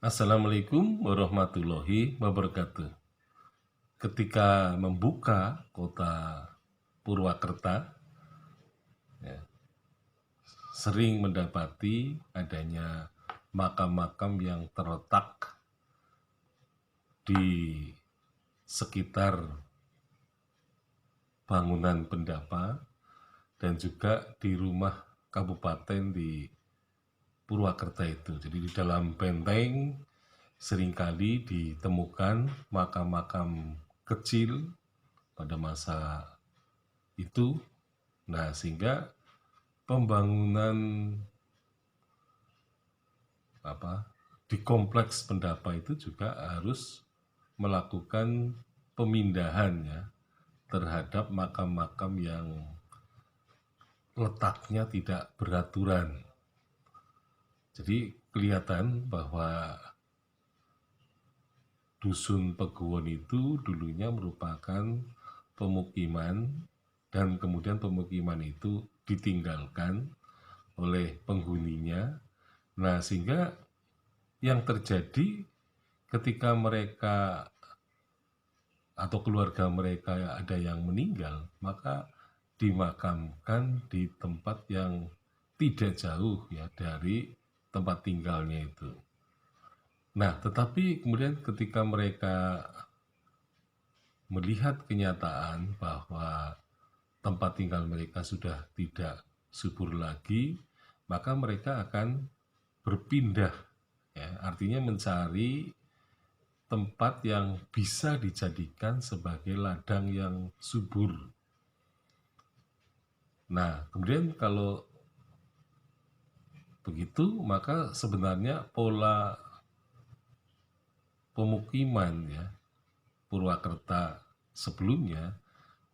Assalamualaikum warahmatullahi wabarakatuh. Ketika membuka kota Purwakerta, ya, sering mendapati adanya makam-makam yang terletak di sekitar bangunan pendapa dan juga di rumah kabupaten di Purwakerta itu. Jadi di dalam benteng seringkali ditemukan makam-makam kecil pada masa itu. Nah, sehingga pembangunan di kompleks pendapa itu juga harus melakukan pemindahan ya terhadap makam-makam yang letaknya tidak beraturan. Jadi kelihatan bahwa Dusun Peguwon itu dulunya merupakan pemukiman dan kemudian pemukiman itu ditinggalkan oleh penghuninya. Nah, sehingga yang terjadi ketika mereka atau keluarga mereka ada yang meninggal, maka dimakamkan di tempat yang tidak jauh ya dari tempat tinggalnya itu. Nah, tetapi kemudian ketika mereka melihat kenyataan bahwa tempat tinggal mereka sudah tidak subur lagi, maka mereka akan berpindah, ya, artinya mencari tempat yang bisa dijadikan sebagai ladang yang subur. Nah, kemudian kalau begitu, maka sebenarnya pola pemukiman ya Purwakerta sebelumnya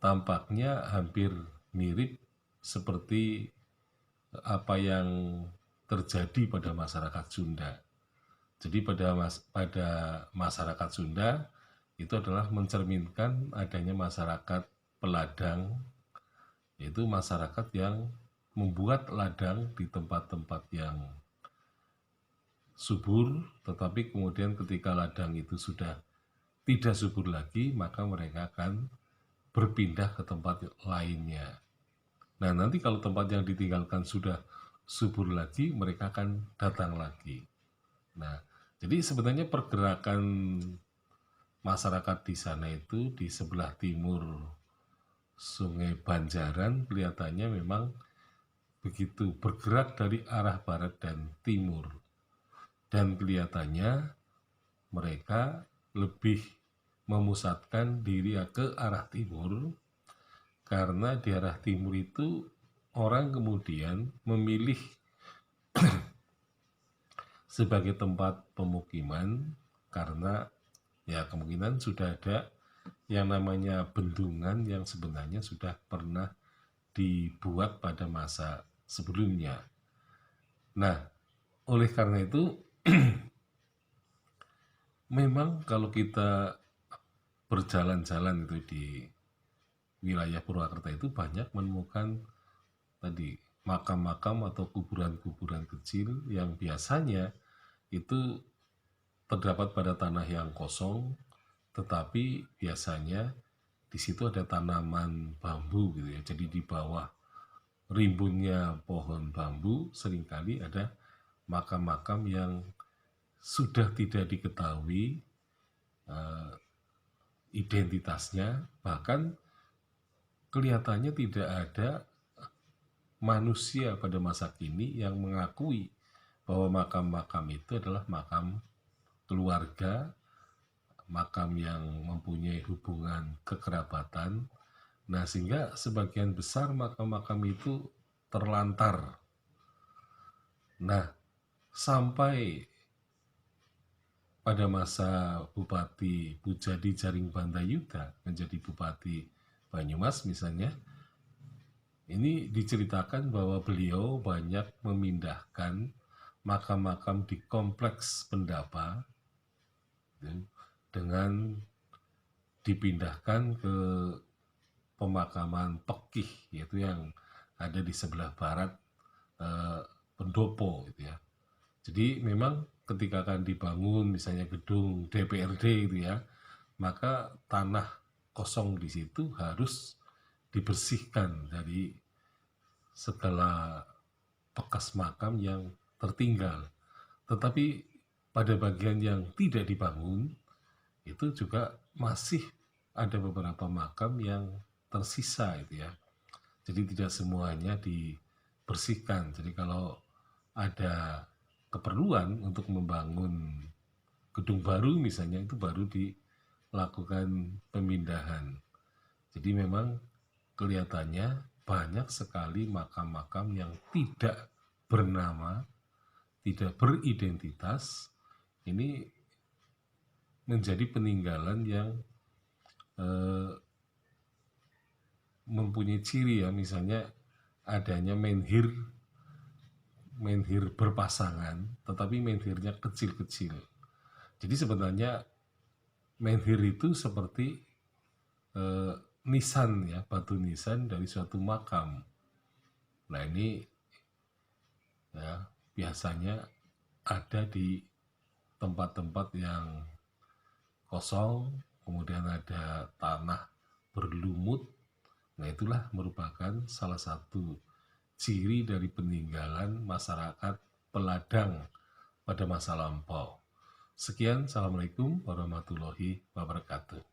tampaknya hampir mirip seperti apa yang terjadi pada masyarakat Sunda. Jadi pada masyarakat Sunda itu adalah mencerminkan adanya masyarakat peladang, yaitu masyarakat yang membuat ladang di tempat-tempat yang subur, tetapi kemudian ketika ladang itu sudah tidak subur lagi, maka mereka akan berpindah ke tempat lainnya. Nah, nanti kalau tempat yang ditinggalkan sudah subur lagi, mereka akan datang lagi. Nah, jadi sebenarnya pergerakan masyarakat di sana itu di sebelah timur Sungai Banjaran kelihatannya memang begitu bergerak dari arah barat dan timur. Dan kelihatannya mereka lebih memusatkan diri ke arah timur karena di arah timur itu orang kemudian memilih sebagai tempat pemukiman karena ya kemungkinan sudah ada yang namanya bendungan yang sebenarnya sudah pernah dibuat pada masa sebelumnya. Nah, oleh karena itu memang kalau kita berjalan-jalan itu di wilayah Purwakarta itu banyak menemukan tadi makam-makam atau kuburan-kuburan kecil yang biasanya itu terdapat pada tanah yang kosong, tetapi biasanya di situ ada tanaman bambu gitu ya. Jadi di bawah rimbunnya pohon bambu seringkali ada makam-makam yang sudah tidak diketahui identitasnya, bahkan kelihatannya tidak ada manusia pada masa kini yang mengakui bahwa makam-makam itu adalah makam keluarga, makam yang mempunyai hubungan kekerabatan. Nah, sehingga sebagian besar makam-makam itu terlantar. Nah, sampai pada masa Bupati Pujadi Jaring Bantayuda menjadi Bupati Banyumas misalnya, ini diceritakan bahwa beliau banyak memindahkan makam-makam di kompleks pendapa dengan dipindahkan ke pemakaman Pekih, yaitu yang ada di sebelah barat Pendopo gitu ya. Jadi memang ketika akan dibangun misalnya gedung DPRD itu ya, maka tanah kosong di situ harus dibersihkan dari segala bekas makam yang tertinggal. Tetapi pada bagian yang tidak dibangun, itu juga masih ada beberapa makam yang tersisa itu ya. Jadi tidak semuanya dibersihkan. Jadi kalau ada keperluan untuk membangun gedung baru misalnya, itu baru dilakukan pemindahan. Jadi memang kelihatannya banyak sekali makam-makam yang tidak bernama, tidak beridentitas, ini menjadi peninggalan yang eh, mempunyai ciri ya, misalnya adanya menhir berpasangan, tetapi menhirnya kecil-kecil. Jadi sebenarnya menhir itu seperti eh, nisan ya, batu nisan dari suatu makam. Nah ini ya biasanya ada di tempat-tempat yang kosong, kemudian ada tanah berlumut. Nah itulah merupakan salah satu ciri dari peninggalan masyarakat Peladang pada masa lampau. Sekian, Assalamualaikum warahmatullahi wabarakatuh.